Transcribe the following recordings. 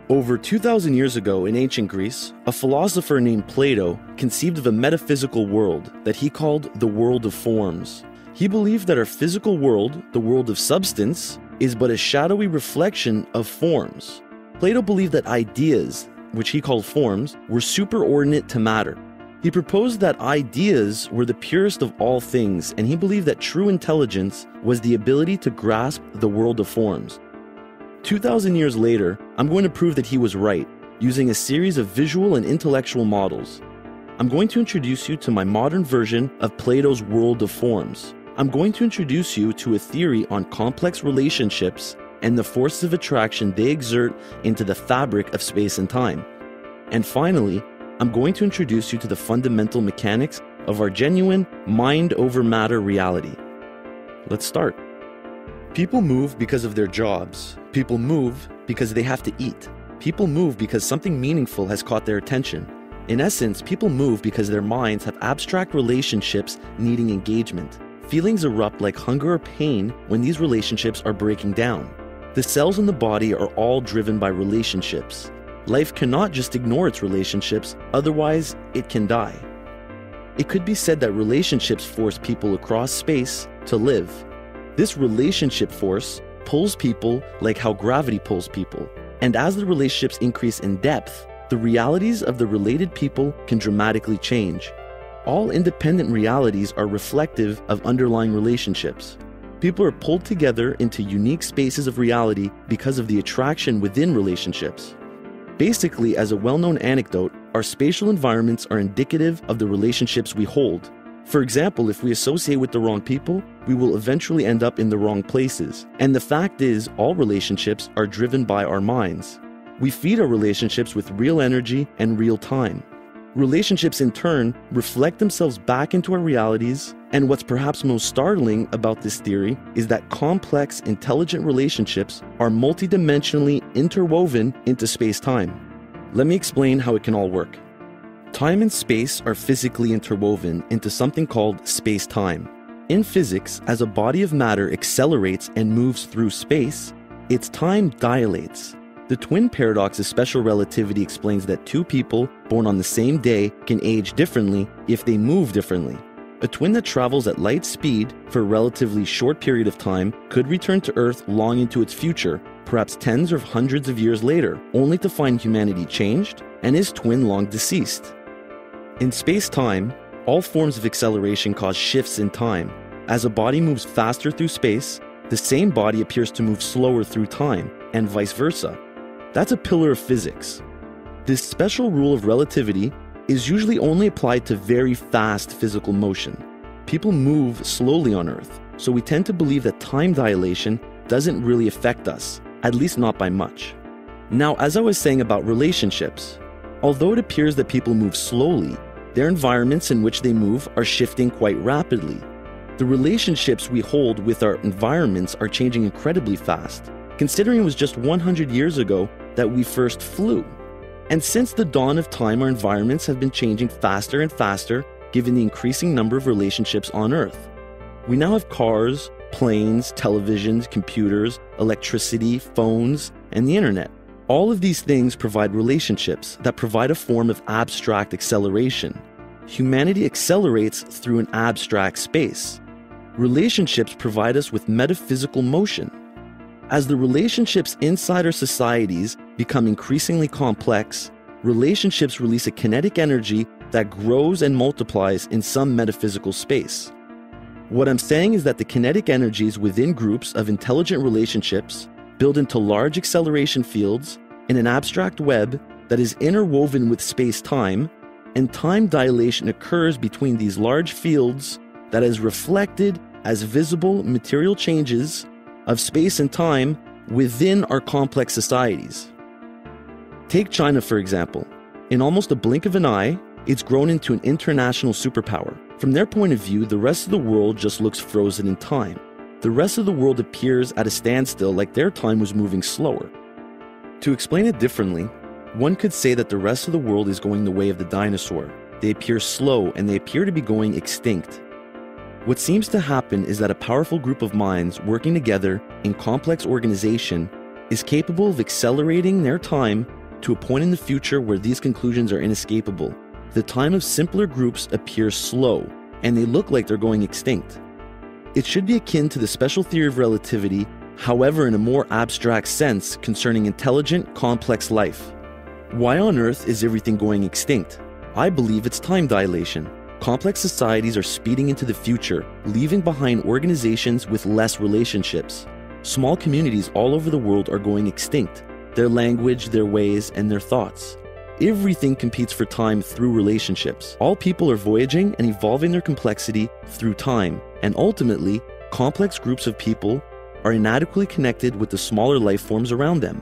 Over 2,000 years ago in ancient Greece, a philosopher named Plato conceived of a metaphysical world that he called the world of forms. He believed that our physical world, the world of substance, is but a shadowy reflection of forms. Plato believed that ideas, which he called forms, were superordinate to matter. He proposed that ideas were the purest of all things, and he believed that true intelligence was the ability to grasp the world of forms. 2,000 years later, I'm going to prove that he was right, using a series of visual and intellectual models. I'm going to introduce you to my modern version of Plato's world of forms. I'm going to introduce you to a theory on complex relationships and the forces of attraction they exert into the fabric of space and time. And finally, I'm going to introduce you to the fundamental mechanics of our genuine mind-over-matter reality. Let's start. People move because of their jobs. People move because they have to eat. People move because something meaningful has caught their attention. In essence, people move because their minds have abstract relationships needing engagement. Feelings erupt like hunger or pain when these relationships are breaking down. The cells in the body are all driven by relationships. Life cannot just ignore its relationships, otherwise it can die. It could be said that relationships force people across space to live. This relationship force pulls people like how gravity pulls people. And as the relationships increase in depth, the realities of the related people can dramatically change. All independent realities are reflective of underlying relationships. People are pulled together into unique spaces of reality because of the attraction within relationships. Basically, as a well-known anecdote, our spatial environments are indicative of the relationships we hold. For example, if we associate with the wrong people, we will eventually end up in the wrong places. And the fact is, all relationships are driven by our minds. We feed our relationships with real energy and real time. Relationships in turn reflect themselves back into our realities, and what's perhaps most startling about this theory is that complex, intelligent relationships are multidimensionally interwoven into space-time. Let me explain how it can all work. Time and space are physically interwoven into something called space-time. In physics, as a body of matter accelerates and moves through space, its time dilates. The twin paradox of special relativity explains that two people born on the same day can age differently if they move differently. A twin that travels at light speed for a relatively short period of time could return to Earth long into its future, perhaps tens or hundreds of years later, only to find humanity changed and his twin long deceased. In space-time, all forms of acceleration cause shifts in time. As a body moves faster through space, the same body appears to move slower through time, and vice versa. That's a pillar of physics. This special rule of relativity is usually only applied to very fast physical motion. People move slowly on Earth, so we tend to believe that time dilation doesn't really affect us, at least not by much. Now, as I was saying about relationships, although it appears that people move slowly, their environments in which they move are shifting quite rapidly. The relationships we hold with our environments are changing incredibly fast, considering it was just 100 years ago that we first flew. And since the dawn of time, our environments have been changing faster and faster given the increasing number of relationships on Earth. We now have cars, planes, televisions, computers, electricity, phones, and the internet. All of these things provide relationships that provide a form of abstract acceleration. Humanity accelerates through an abstract space. Relationships provide us with metaphysical motion. As the relationships inside our societies become increasingly complex, relationships release a kinetic energy that grows and multiplies in some metaphysical space. What I'm saying is that the kinetic energies within groups of intelligent relationships build into large acceleration fields in an abstract web that is interwoven with space-time, and time dilation occurs between these large fields that is reflected as visible material changes of space and time within our complex societies. Take China, for example. In almost a blink of an eye, it's grown into an international superpower. From their point of view, the rest of the world just looks frozen in time. The rest of the world appears at a standstill, like their time was moving slower. To explain it differently, one could say that the rest of the world is going the way of the dinosaur. They appear slow and they appear to be going extinct. What seems to happen is that a powerful group of minds working together in complex organization is capable of accelerating their time to a point in the future where these conclusions are inescapable. The time of simpler groups appears slow, and they look like they're going extinct. It should be akin to the special theory of relativity, however in a more abstract sense concerning intelligent, complex life. Why on earth is everything going extinct? I believe it's time dilation. Complex societies are speeding into the future, leaving behind organizations with less relationships. Small communities all over the world are going extinct. Their language, their ways, and their thoughts. Everything competes for time through relationships. All people are voyaging and evolving their complexity through time, and ultimately, complex groups of people are inadequately connected with the smaller life forms around them.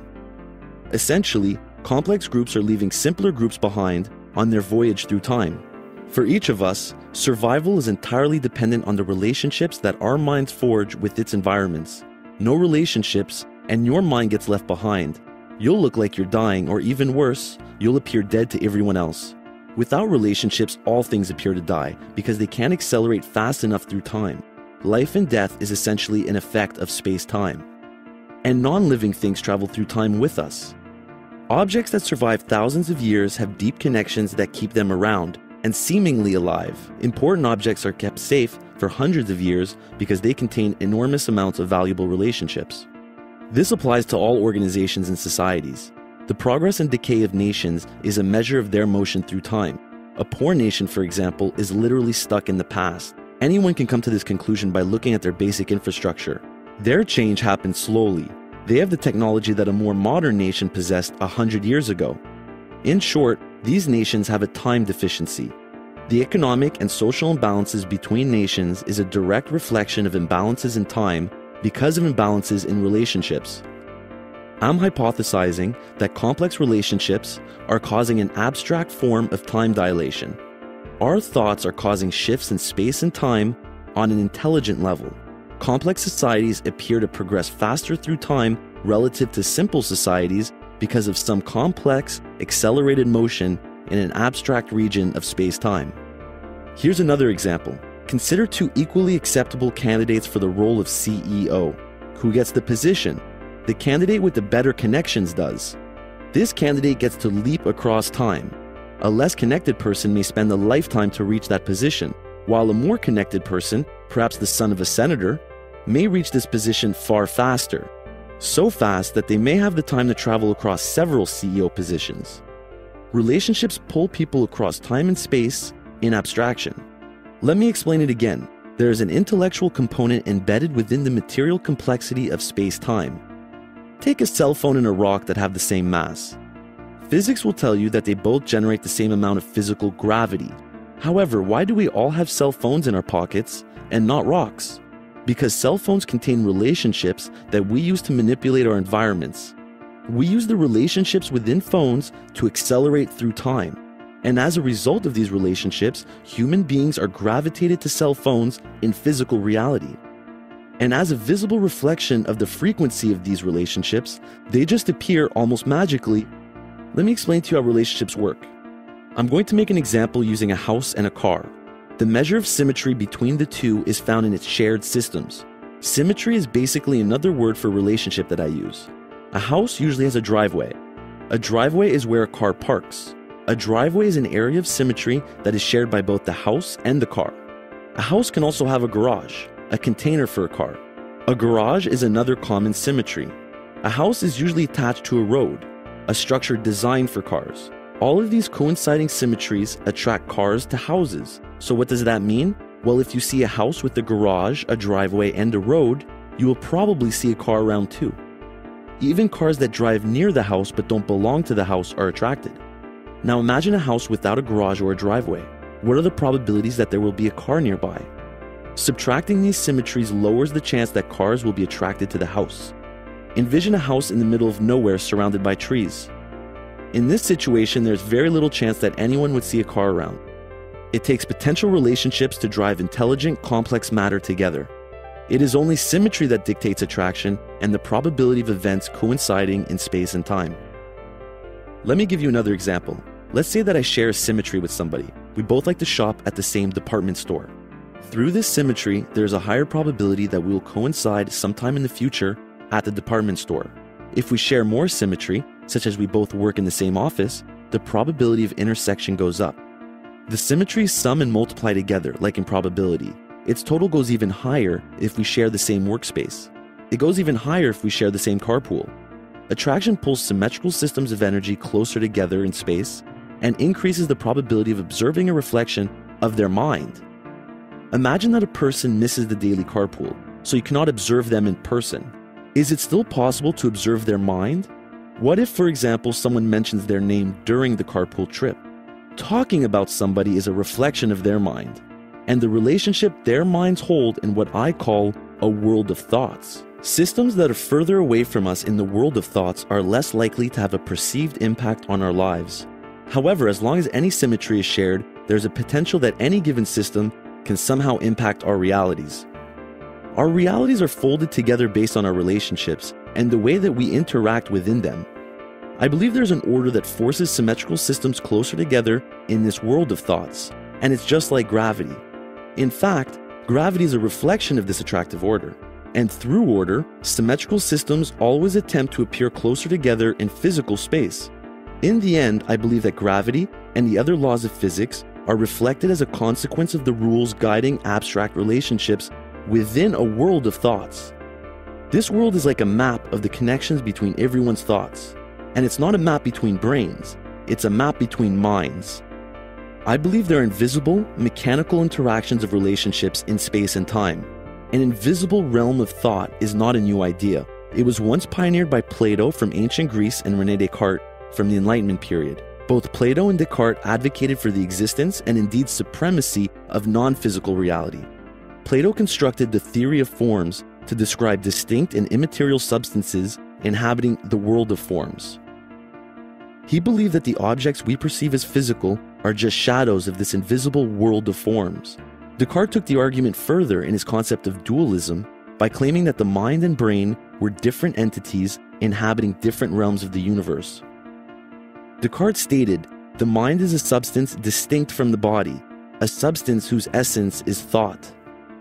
Essentially, complex groups are leaving simpler groups behind on their voyage through time. For each of us, survival is entirely dependent on the relationships that our minds forge with its environments. No relationships, and your mind gets left behind. You'll look like you're dying, or even worse, you'll appear dead to everyone else. Without relationships, all things appear to die because they can't accelerate fast enough through time. Life and death is essentially an effect of space-time. And non-living things travel through time with us. Objects that survive thousands of years have deep connections that keep them around and seemingly alive. Important objects are kept safe for hundreds of years because they contain enormous amounts of valuable relationships. This applies to all organizations and societies. The progress and decay of nations is a measure of their motion through time. A poor nation, for example, is literally stuck in the past. Anyone can come to this conclusion by looking at their basic infrastructure. Their change happens slowly. They have the technology that a more modern nation possessed 100 years ago. In short, these nations have a time deficiency. The economic and social imbalances between nations is a direct reflection of imbalances in time because of imbalances in relationships. I'm hypothesizing that complex relationships are causing an abstract form of time dilation. Our thoughts are causing shifts in space and time on an intelligent level. Complex societies appear to progress faster through time relative to simple societies because of some complex, accelerated motion in an abstract region of space-time. Here's another example. Consider two equally acceptable candidates for the role of CEO. Who gets the position? The candidate with the better connections does. This candidate gets to leap across time. A less connected person may spend a lifetime to reach that position, while a more connected person, perhaps the son of a senator, may reach this position far faster. So fast that they may have the time to travel across several CEO positions. Relationships pull people across time and space in abstraction. Let me explain it again. There is an intellectual component embedded within the material complexity of space-time. Take a cell phone and a rock that have the same mass. Physics will tell you that they both generate the same amount of physical gravity. However, why do we all have cell phones in our pockets and not rocks? Because cell phones contain relationships that we use to manipulate our environments. We use the relationships within phones to accelerate through time. And as a result of these relationships, human beings are gravitated to cell phones in physical reality. And as a visible reflection of the frequency of these relationships, they just appear almost magically. Let me explain to you how relationships work. I'm going to make an example using a house and a car. The measure of symmetry between the two is found in its shared systems. Symmetry is basically another word for relationship that I use. A house usually has a driveway. A driveway is where a car parks. A driveway is an area of symmetry that is shared by both the house and the car. A house can also have a garage, a container for a car. A garage is another common symmetry. A house is usually attached to a road, a structure designed for cars. All of these coinciding symmetries attract cars to houses. So what does that mean? Well, if you see a house with a garage, a driveway, and a road, you will probably see a car around too. Even cars that drive near the house but don't belong to the house are attracted. Now imagine a house without a garage or a driveway. What are the probabilities that there will be a car nearby? Subtracting these symmetries lowers the chance that cars will be attracted to the house. Envision a house in the middle of nowhere surrounded by trees. In this situation, there's very little chance that anyone would see a car around. It takes potential relationships to drive intelligent, complex matter together. It is only symmetry that dictates attraction and the probability of events coinciding in space and time. Let me give you another example. Let's say that I share a symmetry with somebody. We both like to shop at the same department store. Through this symmetry, there's a higher probability that we will coincide sometime in the future at the department store. If we share more symmetry, such as we both work in the same office, the probability of intersection goes up. The symmetries sum and multiply together, like in probability. Its total goes even higher if we share the same workspace. It goes even higher if we share the same carpool. Attraction pulls symmetrical systems of energy closer together in space and increases the probability of observing a reflection of their mind. Imagine that a person misses the daily carpool, so you cannot observe them in person. Is it still possible to observe their mind? What if, for example, someone mentions their name during the carpool trip? Talking about somebody is a reflection of their mind, and the relationship their minds hold in what I call a world of thoughts. Systems that are further away from us in the world of thoughts are less likely to have a perceived impact on our lives. However, as long as any symmetry is shared, there's a potential that any given system can somehow impact our realities. Our realities are folded together based on our relationships and the way that we interact within them. I believe there's an order that forces symmetrical systems closer together in this world of thoughts, and it's just like gravity. In fact, gravity is a reflection of this attractive order. And through order, symmetrical systems always attempt to appear closer together in physical space. In the end, I believe that gravity and the other laws of physics are reflected as a consequence of the rules guiding abstract relationships within a world of thoughts. This world is like a map of the connections between everyone's thoughts. And it's not a map between brains, it's a map between minds. I believe there are invisible, mechanical interactions of relationships in space and time. An invisible realm of thought is not a new idea. It was once pioneered by Plato from ancient Greece and René Descartes from the Enlightenment period. Both Plato and Descartes advocated for the existence and indeed supremacy of non-physical reality. Plato constructed the theory of forms to describe distinct and immaterial substances inhabiting the world of forms. He believed that the objects we perceive as physical are just shadows of this invisible world of forms. Descartes took the argument further in his concept of dualism by claiming that the mind and brain were different entities inhabiting different realms of the universe. Descartes stated, "The mind is a substance distinct from the body, a substance whose essence is thought."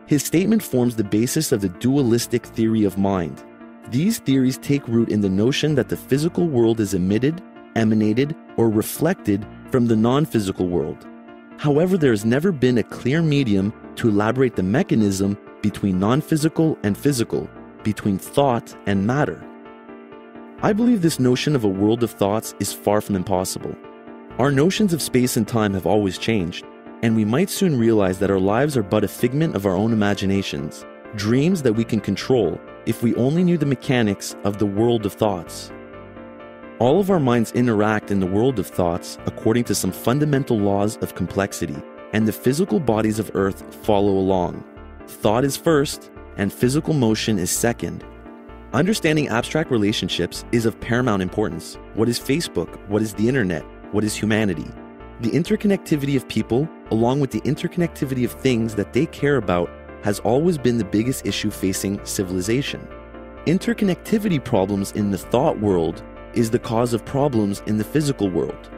His statement forms the basis of the dualistic theory of mind. These theories take root in the notion that the physical world is emitted, emanated, or reflected from the non-physical world. However, there has never been a clear medium to elaborate the mechanism between non-physical and physical, between thought and matter. I believe this notion of a world of thoughts is far from impossible. Our notions of space and time have always changed, and we might soon realize that our lives are but a figment of our own imaginations, dreams that we can control if we only knew the mechanics of the world of thoughts. All of our minds interact in the world of thoughts according to some fundamental laws of complexity, and the physical bodies of Earth follow along. Thought is first, and physical motion is second. Understanding abstract relationships is of paramount importance. What is Facebook? What is the internet? What is humanity? The interconnectivity of people, along with the interconnectivity of things that they care about, has always been the biggest issue facing civilization. Interconnectivity problems in the thought world is the cause of problems in the physical world.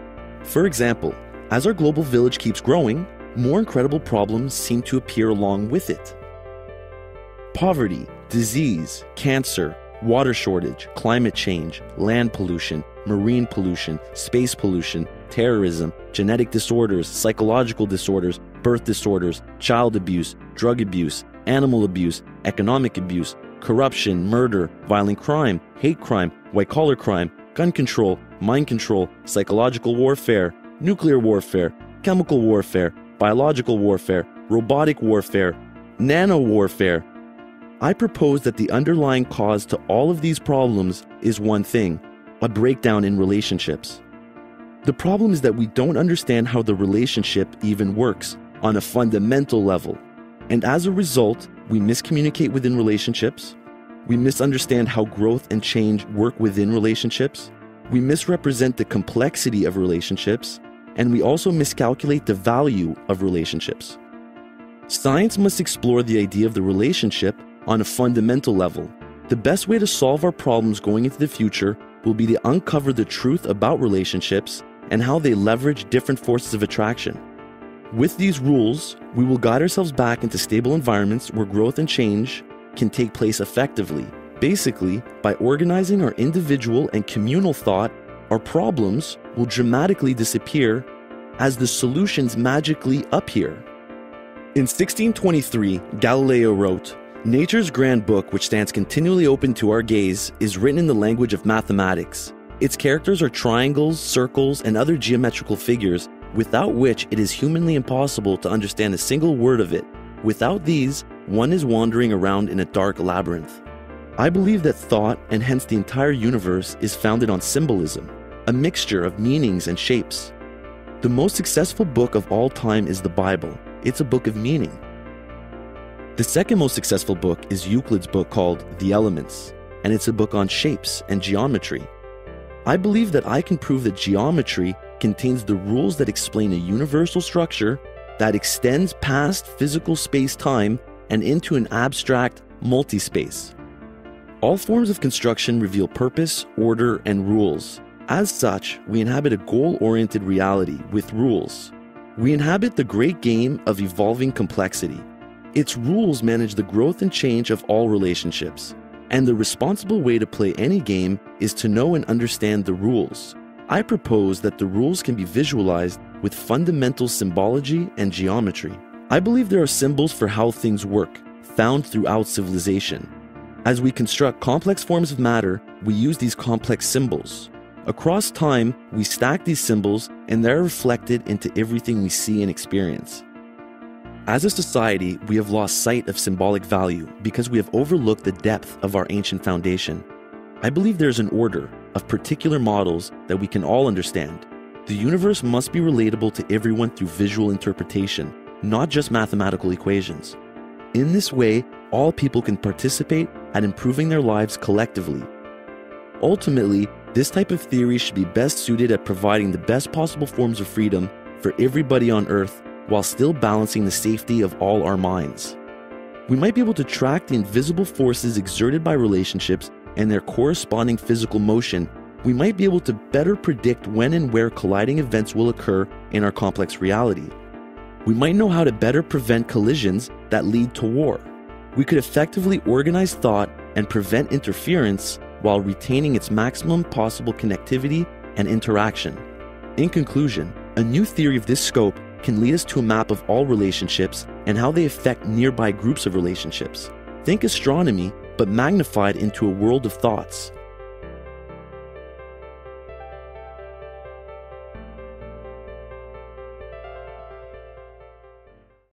For example, as our global village keeps growing, more incredible problems seem to appear along with it. Poverty, disease, cancer, water shortage, climate change, land pollution, marine pollution, space pollution, terrorism, genetic disorders, psychological disorders, birth disorders, child abuse, drug abuse, animal abuse, economic abuse, corruption, murder, violent crime, hate crime, white-collar crime, gun control, mind control, psychological warfare, nuclear warfare, chemical warfare, biological warfare, robotic warfare, nano warfare. I propose that the underlying cause to all of these problems is one thing: a breakdown in relationships. The problem is that we don't understand how the relationship even works on a fundamental level. And as a result, we miscommunicate within relationships. We misunderstand how growth and change work within relationships. We misrepresent the complexity of relationships. And we also miscalculate the value of relationships. Science must explore the idea of the relationship on a fundamental level. The best way to solve our problems going into the future will be to uncover the truth about relationships and how they leverage different forces of attraction. With these rules, we will guide ourselves back into stable environments where growth and change can take place effectively, Basically, by organizing our individual and communal thought, our problems will dramatically disappear as the solutions magically appear. In 1623, Galileo wrote, "Nature's grand book, which stands continually open to our gaze, is written in the language of mathematics. Its characters are triangles, circles, and other geometrical figures, without which it is humanly impossible to understand a single word of it. Without these, one is wandering around in a dark labyrinth." I believe that thought, and hence the entire universe, is founded on symbolism, a mixture of meanings and shapes. The most successful book of all time is the Bible. It's a book of meaning. The second most successful book is Euclid's book called The Elements, and it's a book on shapes and geometry. I believe that I can prove that geometry contains the rules that explain a universal structure that extends past physical space-time and into an abstract multi-space. All forms of construction reveal purpose, order, and rules. As such, we inhabit a goal-oriented reality with rules. We inhabit the great game of evolving complexity. Its rules manage the growth and change of all relationships. And the responsible way to play any game is to know and understand the rules. I propose that the rules can be visualized with fundamental symbology and geometry. I believe there are symbols for how things work, found throughout civilization. As we construct complex forms of matter, we use these complex symbols. Across time, we stack these symbols and they're reflected into everything we see and experience. As a society, we have lost sight of symbolic value because we have overlooked the depth of our ancient foundation. I believe there's an order of particular models that we can all understand. The universe must be relatable to everyone through visual interpretation, not just mathematical equations. In this way, all people can participate at improving their lives collectively. Ultimately, this type of theory should be best suited at providing the best possible forms of freedom for everybody on Earth while still balancing the safety of all our minds. We might be able to track the invisible forces exerted by relationships and their corresponding physical motion. We might be able to better predict when and where colliding events will occur in our complex reality. We might know how to better prevent collisions that lead to war. We could effectively organize thought and prevent interference while retaining its maximum possible connectivity and interaction. In conclusion, a new theory of this scope can lead us to a map of all relationships and how they affect nearby groups of relationships. Think astronomy, but magnified into a world of thoughts.